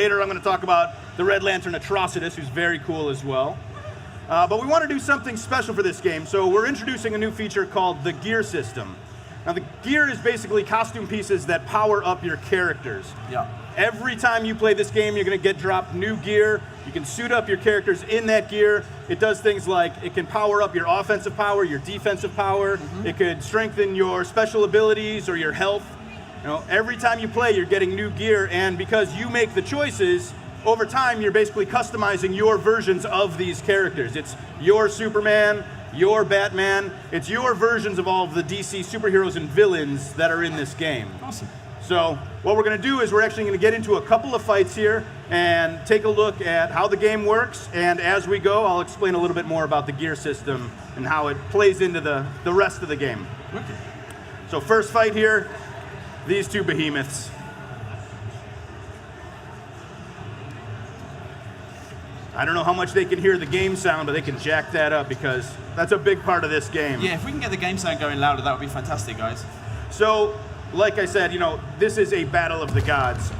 Later, I'm going to talk about the Red Lantern Atrocitus, who's very cool as well. But we want to do something special for this game, so we're introducing a new feature called the gear system. Now, the gear is basically costume pieces that power up your characters. Yeah. Every time you play this game, you're going to get dropped new gear. You can suit up your characters in that gear. It does things like it can power up your offensive power, your defensive power. It could strengthen your special abilities or your health. You know, every time you play, you're getting new gear, and because you make the choices, over time, you're basically customizing your versions of these characters. It's your Superman, your Batman. It's your versions of all of the DC superheroes and villains that are in this game. Awesome. So what we're going to do is we're actually going to get into a couple of fights here and take a look at how the game works. And as we go, I'll explain a little bit more about the gear system and how it plays into the rest of the game. Okay. So first fight here, these two behemoths. I don't know how much they can hear the game sound, but they can jack that up because that's a big part of this game. Yeah, if we can get the game sound going louder, that would be fantastic, guys. So, like I said, this is a battle of the gods.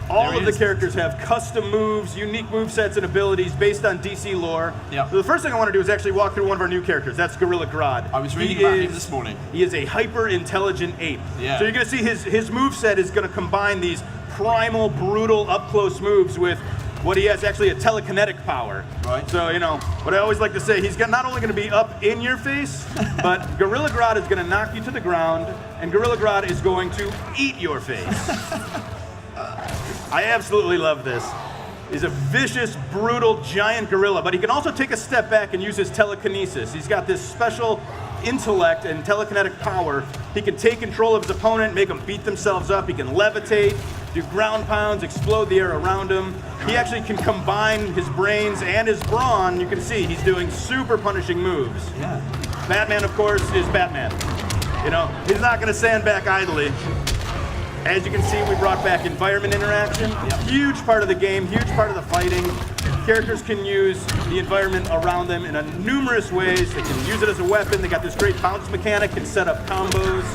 All of the characters have custom moves, unique movesets and abilities based on DC lore. Yeah. So the first thing I want to do is actually walk through one of our new characters. That's Gorilla Grodd. I was reading about him this morning. He is a hyper-intelligent ape. Yeah. So you're going to see his moveset is going to combine these primal, brutal, up-close moves with what he has actually a telekinetic power. Right. So, what I always like to say, he's not only going to be up in your face, but Gorilla Grodd is going to knock you to the ground, and Gorilla Grodd is going to eat your face. I absolutely love this. He's a vicious, brutal, giant gorilla, but he can also take a step back and use his telekinesis. He's got this special intellect and telekinetic power. He can take control of his opponent, make them beat themselves up. He can levitate, do ground pounds, explode the air around him. He actually can combine his brains and his brawn. You can see he's doing super punishing moves. Yeah. Batman, of course, is Batman. He's not going to stand back idly. As you can see, we brought back environment interaction. Huge part of the game, huge part of the fighting. Characters can use the environment around them in numerous ways. They can use it as a weapon. They got this great bounce mechanic, can set up combos.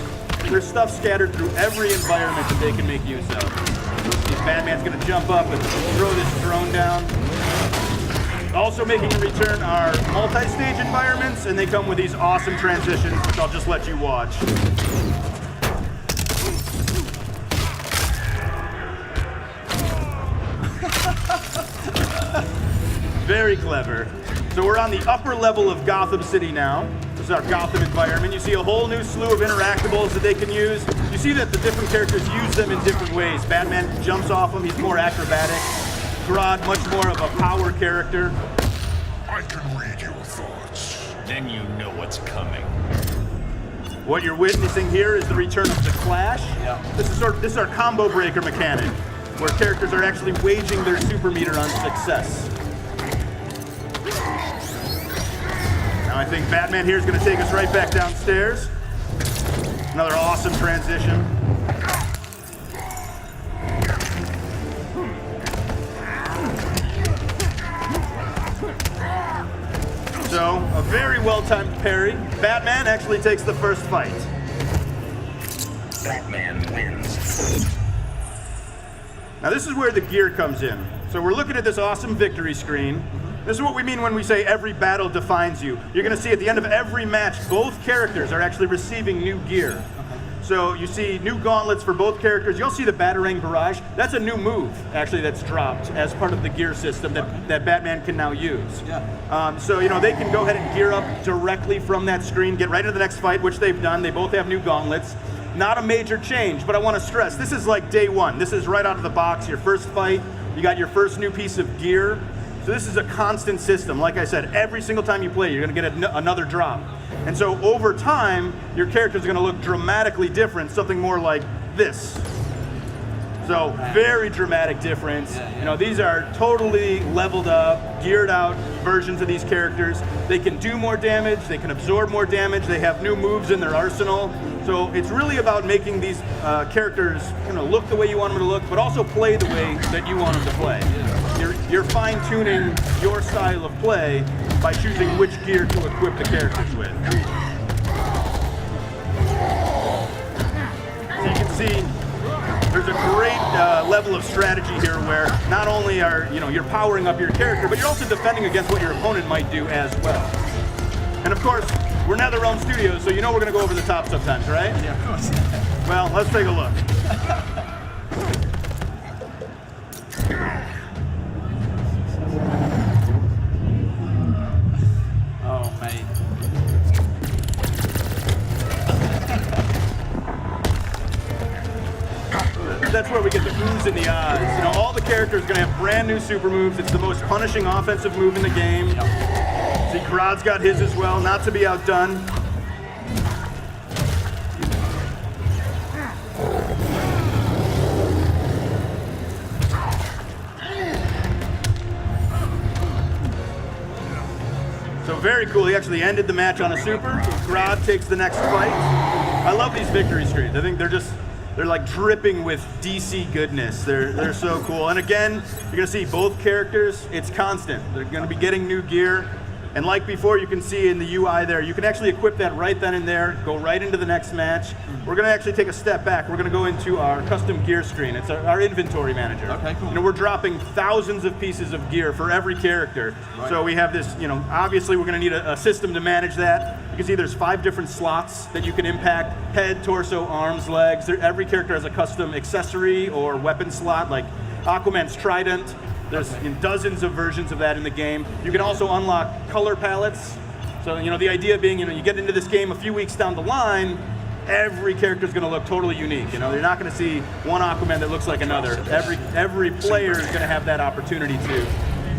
There's stuff scattered through every environment that they can make use of. Batman's going to jump up and throw this drone down. Also making a return are multi-stage environments, and they come with these awesome transitions, which I'll just let you watch. Very clever. So we're on the upper level of Gotham City now. This is our Gotham environment. You see a whole new slew of interactables that they can use. You see that the different characters use them in different ways. Batman jumps off them, he's more acrobatic. Grodd, much more of a power character. I can read your thoughts. Then you know what's coming. What you're witnessing here is the return of the Clash. Yeah. This is our combo breaker mechanic, where characters are actually waging their super meter on success. Now I think Batman here is going to take us right back downstairs. Another awesome transition. So, a very well-timed parry. Batman actually takes the first fight. Batman wins. Now this is where the gear comes in. So we're looking at this awesome victory screen. This is what we mean when we say every battle defines you. You're going to see at the end of every match, both characters are actually receiving new gear. So you see new gauntlets for both characters. You'll see the Batarang Barrage. That's a new move, actually, that's dropped as part of the gear system that Batman can now use. Yeah. So, they can go ahead and gear up directly from that screen, get right into the next fight, which they've done. They both have new gauntlets. Not a major change, but I want to stress, this is like day one. This is right out of the box, your first fight. You got your first new piece of gear. So this is a constant system. Like I said, every single time you play, you're going to get another drop. And so over time, your characters are going to look dramatically different, something more like this. So very dramatic difference. These are totally leveled up, geared out versions of these characters. They can do more damage, they can absorb more damage, they have new moves in their arsenal. So it's really about making these characters look the way you want them to look, but also play the way that you want them to play. You're fine-tuning your style of play by choosing which gear to equip the characters with. So you can see there's a great level of strategy here where not only are you're powering up your character, but you're also defending against what your opponent might do as well. And of course, we're NetherRealm Studios, so we're going to go over the top sometimes, right? Yeah, of course. Well, let's take a look. Oh, mate. That's where we get the oohs and the ahs. All the characters are going to have brand new super moves. It's the most punishing offensive move in the game. Yep. See, Krod's got his as well, not to be outdone. So very cool. He actually ended the match on a super. Krod takes the next fight. I love these victory screens. I think they're like dripping with DC goodness. They're so cool. And again, you're gonna see both characters. It's constant. They're gonna be getting new gear. And like before, you can see in the UI there, you can actually equip that right then and there, go right into the next match. We're gonna actually take a step back. We're gonna go into our custom gear screen. It's our inventory manager. Okay, cool. We're dropping thousands of pieces of gear for every character. Right. So we have this, obviously we're gonna need a system to manage that. You can see there's 5 different slots that you can impact: head, torso, arms, legs. Every character has a custom accessory or weapon slot, like Aquaman's trident. There's dozens of versions of that in the game. You can also unlock color palettes. So, the idea being, you get into this game a few weeks down the line, every character is going to look totally unique. You're not going to see one Aquaman that looks like another. Every player is going to have that opportunity to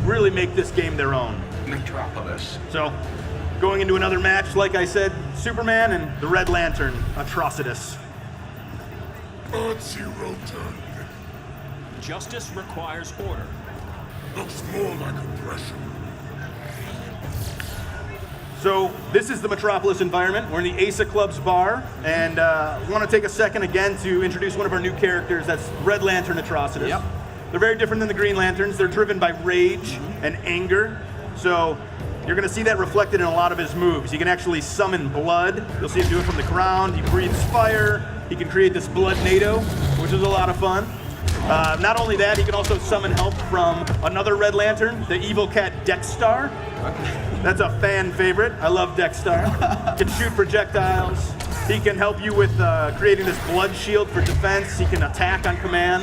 really make this game their own. Metropolis. So, going into another match, like I said, Superman and the Red Lantern, Atrocitus. Earth-Zero turned. Justice requires order. Looks more like oppression. So this is the Metropolis environment. We're in the Asa Club's bar, and we want to take a second again to introduce one of our new characters. That's Red Lantern Atrocitus. Yep. They're very different than the Green Lanterns. They're driven by rage and anger. So you're going to see that reflected in a lot of his moves. He can actually summon blood. You'll see him do it from the ground. He breathes fire. He can create this blood NATO, which is a lot of fun. Not only that, he can also summon help from another Red Lantern, the evil cat Dexstar. That's a fan favorite. I love Dexstar. He can shoot projectiles. He can help you with creating this blood shield for defense. He can attack on command.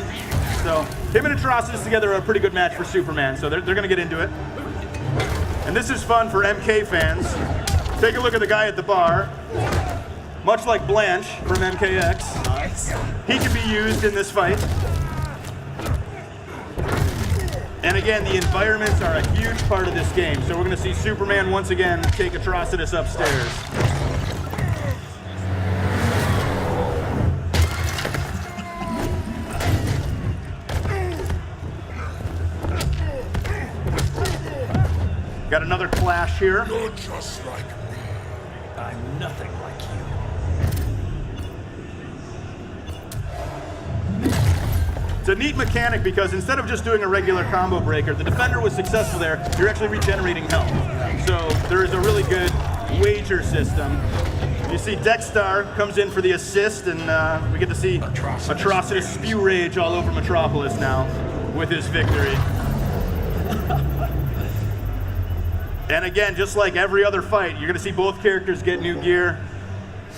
So him and Atrocitus together are a pretty good match for Superman, so they're going to get into it. And this is fun for MK fans. Take a look at the guy at the bar. Much like Blanche from MKX, Nice. he can be used in this fight. And again, the environments are a huge part of this game. So we're going to see Superman once again take Atrocitus upstairs. Got another clash here. You're just like me. I'm nothing like you. It's a neat mechanic because instead of just doing a regular combo breaker, the defender was successful there, you're actually regenerating health. So there is a really good wager system. You see Dexstar comes in for the assist, and we get to see Atrocitus spew rage all over Metropolis now with his victory. And again, just like every other fight, you're going to see both characters get new gear.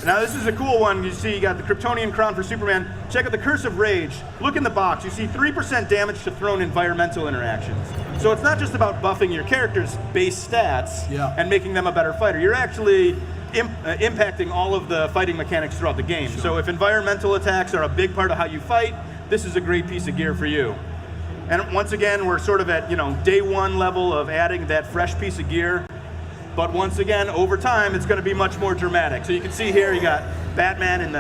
Now this is a cool one. You see you got the Kryptonian crown for Superman. Check out the Curse of Rage. Look in the box. You see 3% damage to thrown environmental interactions. So it's not just about buffing your character's base stats and making them a better fighter. You're actually impacting all of the fighting mechanics throughout the game. Sure. So if environmental attacks are a big part of how you fight, this is a great piece of gear for you. And once again, we're sort of at day one level of adding that fresh piece of gear. But once again, over time, it's going to be much more dramatic. So you can see here, you got Superman in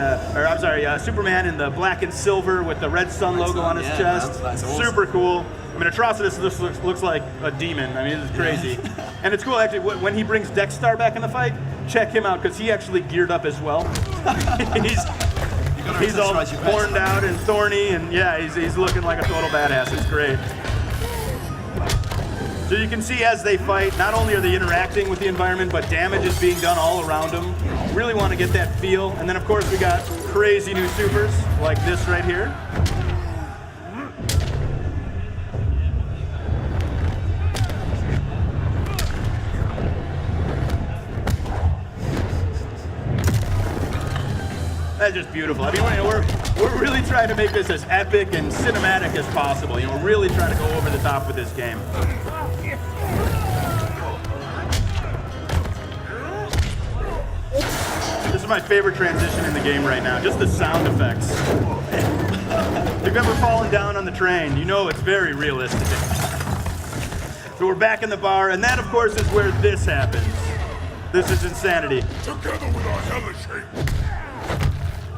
the black and silver with the red sun logo on his chest. That's awesome. Super cool. I mean, Atrocitus looks like a demon. I mean, it's crazy. And it's cool, actually, when he brings Dexstar back in the fight, check him out, because he actually geared up as well. He's all horned out and thorny, and yeah, he's looking like a total badass. It's great. So you can see as they fight, not only are they interacting with the environment, but damage is being done all around them. Really want to get that feel. And then of course we got crazy new supers, like this right here. That's just beautiful. I mean, we're really trying to make this as epic and cinematic as possible. You know, we're really trying to go over the top with this game. This is my favorite transition in the game right now, just the sound effects. If you've ever fallen down on the train, you know it's very realistic. So we're back in the bar, and that, of course, is where this happens. This is insanity. Together with our hellish hate,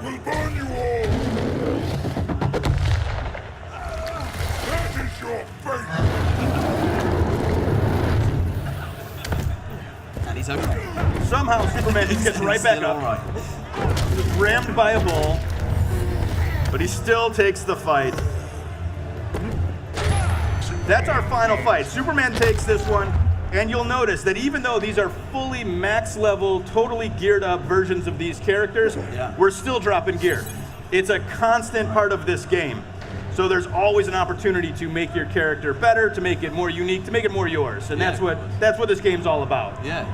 we'll burn you all. That is your fate. And he's okay. Somehow Superman just gets right back Still up. all right. He's rammed by a bull, but he still takes the fight. That's our final fight. Superman takes this one, and you'll notice that even though these are fully max level, totally geared up versions of these characters, we're still dropping gear. It's a constant part of this game. So there's always an opportunity to make your character better, to make it more unique, to make it more yours. And that's what this game's all about. Yeah.